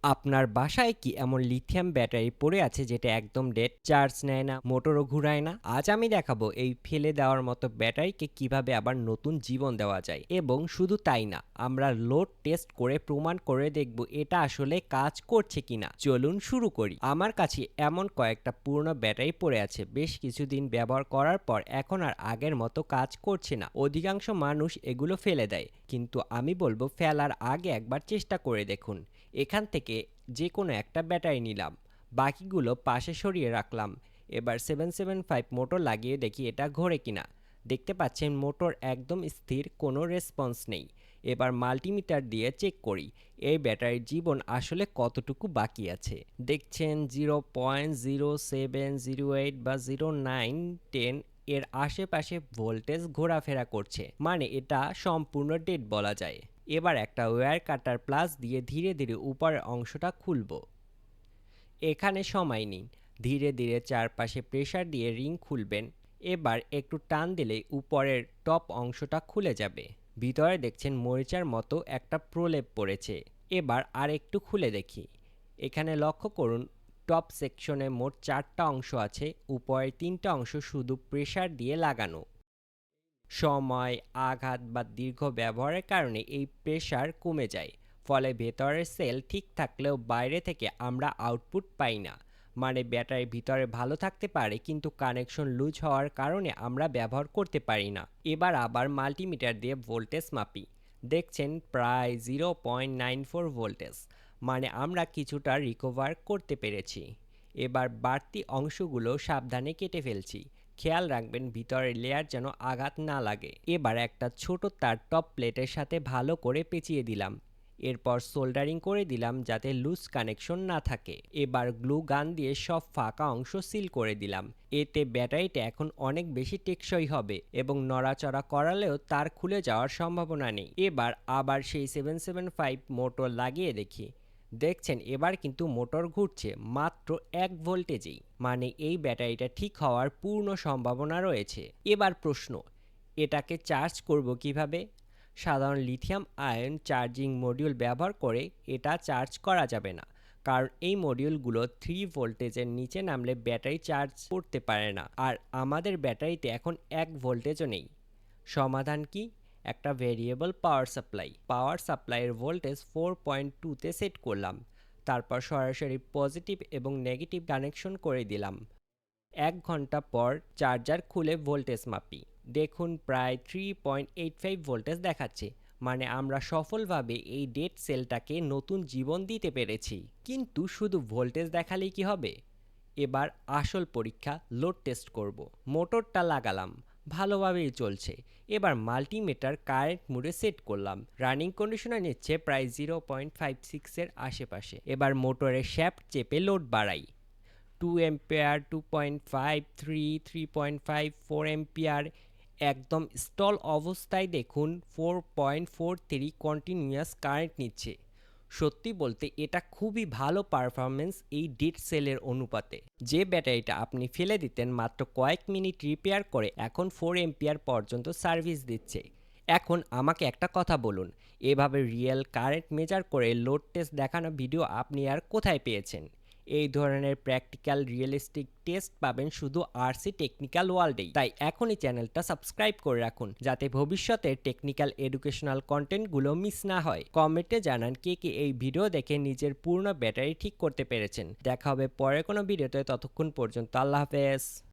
আপনার বাসায় কি এমন লিথিয়াম ব্যাটারি পড়ে আছে যেটা একদম ডেড, চার্জ নেয় না, মোটরও ঘুরায় না? আজ আমি দেখাবো এই ফেলে দেওয়ার মতো ব্যাটারিকে কিভাবে আবার নতুন জীবন দেওয়া যায়। এবং শুধু তাই না, আমরা লোড টেস্ট করে প্রমাণ করে দেখব এটা আসলে কাজ করছে কিনা। চলুন শুরু করি। আমার কাছে এমন কয়েকটা পুরনো ব্যাটারি পড়ে আছে, বেশ কিছুদিন ব্যবহার করার পর এখন আর আগের মতো কাজ করছে না। অধিকাংশ মানুষ এগুলো ফেলে দেয়, কিন্তু আমি বলবো ফেলার আগে একবার চেষ্টা করে দেখুন। এখান থেকে যে কোনো একটা ব্যাটারি নিলাম, বাকিগুলো পাশে সরিয়ে রাখলাম। এবার 775 মোটর লাগিয়ে দেখি এটা ঘোরে কিনা। দেখতে পাচ্ছেন মোটর একদম স্থির, কোনো রেসপন্স নেই। এবার মাল্টিমিটার দিয়ে চেক করি এই ব্যাটারির জীবন আসলে কতটুকু বাকি আছে। দেখছেন 0.0708 বা 0910 এর আশেপাশে ভোল্টেজ ঘোরাফেরা করছে, মানে এটা সম্পূর্ণ ডেড বলা যায়। এবার একটা ওয়্যার কাটার প্লাস দিয়ে ধীরে ধীরে উপরের অংশটা খুলব। এখানে সময় নিন, ধীরে ধীরে চারপাশে প্রেসার দিয়ে রিং খুলবেন। এবার একটু টান দিলেই উপরের টপ অংশটা খুলে যাবে। ভিতরে দেখছেন মরিচার মতো একটা প্রলেপ পড়েছে। এবার আর একটু খুলে দেখি। এখানে লক্ষ্য করুন, টপ সেকশনে মোট 4টা অংশ আছে, উপরের 3টা অংশ শুধু প্রেসার দিয়ে লাগানো। সময়, আঘাত বা দীর্ঘ ব্যবহারের কারণে এই প্রেসার কমে যায়। ফলে ভেতরের সেল ঠিক থাকলেও বাইরে থেকে আমরা আউটপুট পাই না। মানে ব্যাটারি ভিতরে ভালো থাকতে পারে, কিন্তু কানেকশন লুজ হওয়ার কারণে আমরা ব্যবহার করতে পারি না। এবার আবার মাল্টিমিটার দিয়ে ভোল্টেজ মাপি। দেখছেন প্রায় 0.94 ভোল্টেজ, মানে আমরা কিছুটা রিকভার করতে পেরেছি। এবার বাড়তি অংশগুলো সাবধানে কেটে ফেলছি। খেয়াল রাখবেন ভিতরের লেয়ার যেন আঘাত না লাগে। এবার একটা ছোট তার টপ প্লেটের সাথে ভালো করে পেঁচিয়ে দিলাম। এরপর সোল্ডারিং করে দিলাম যাতে লুজ কানেকশন না থাকে। এবার গ্লু গান দিয়ে সব ফাঁকা অংশ সিল করে দিলাম। এতে ব্যাটারিটা এখন অনেক বেশি টেকসই হবে এবং নড়াচড়া করালেও তার খুলে যাওয়ার সম্ভাবনা নেই। এবার আবার সেই 775 মোটর লাগিয়ে দেখি। দেখছেন এবার কিন্তু মোটর ঘুরছে মাত্র 1 ভোল্টেজেই, মানে এই ব্যাটারিটা ঠিক হওয়ার পূর্ণ সম্ভাবনা রয়েছে। এবার প্রশ্ন, এটাকে চার্জ করব কিভাবে? সাধারণ লিথিয়াম আয়ন চার্জিং মডিউল ব্যবহার করে এটা চার্জ করা যাবে না, কারণ এই মডিউলগুলো 3 ভোল্টেজের নিচে নামলে ব্যাটারি চার্জ করতে পারে না। আর আমাদের ব্যাটারিতে এখন 1 ভোল্টেজও নেই। সমাধান কি? একটা ভেরিয়েবল পাওয়ার সাপ্লাইয়ের ভোল্টেজ 4.2 তে সেট করলাম। তারপর সরাসরি পজিটিভ এবং নেগেটিভ কানেকশন করে দিলাম। 1 ঘন্টা পর চার্জার খুলে ভোল্টেজ মাপি। দেখুন প্রায় 3.85 ভোল্টেজ দেখাচ্ছে, মানে আমরা সফলভাবে এই ডেড সেলটাকে নতুন জীবন দিতে পেরেছি। কিন্তু শুধু ভোল্টেজ দেখালেই কি হবে? এবার আসল পরীক্ষা, লোড টেস্ট করব। মোটরটা লাগালাম, ভালোভাবেই চলছে। এবার মাল্টিমিটার কারেন্ট মোডে সেট করলাম। রানিং কন্ডিশনে নিচ্ছে প্রায় 0.56 এর আশেপাশে। এবার মোটরের শ্যাফট চেপে লোড বাড়াই। 2 এম্পিয়ার, 2.5, 3, 3.5, 4 এম্পিয়ার। একদম স্টল অবস্থায় দেখুন 4.43 কন্টিনিউয়াস কারেন্ট নিচ্ছে। সত্যি বলতে এটা খুবই ভালো পারফরমেন্স এই ডেড সেলের অনুপাতে। যে ব্যাটারিটা আপনি ফেলে দিতেন মাত্র কয়েক মিনিট রিপেয়ার করে এখন 4 এম্পিয়ার পর্যন্ত সার্ভিস দিচ্ছে। এখন আমাকে একটা কথা বলুন, এভাবে রিয়েল কারেন্ট মেজার করে লোড টেস্ট দেখানো ভিডিও আপনি আর কোথায় পেয়েছেন? এই ধরনের প্র্যাকটিক্যাল রিয়েলিস্টিক টেস্ট পাবেন শুধু আরসি টেকনিক্যাল ওয়ার্ল্ডেই। তাই এখনই চ্যানেলটা সাবস্ক্রাইব করে রাখুন, যাতে ভবিষ্যতে টেকনিক্যাল এডুকেশনাল কন্টেন্টগুলো মিস না হয়। কমেন্টে জানান কে কে এই ভিডিও দেখে নিজের পূর্ণ ব্যাটারি ঠিক করতে পেরেছেন। দেখা হবে পরের কোনো ভিডিওতে, ততক্ষণ পর্যন্ত আল্লাহ হাফেজ।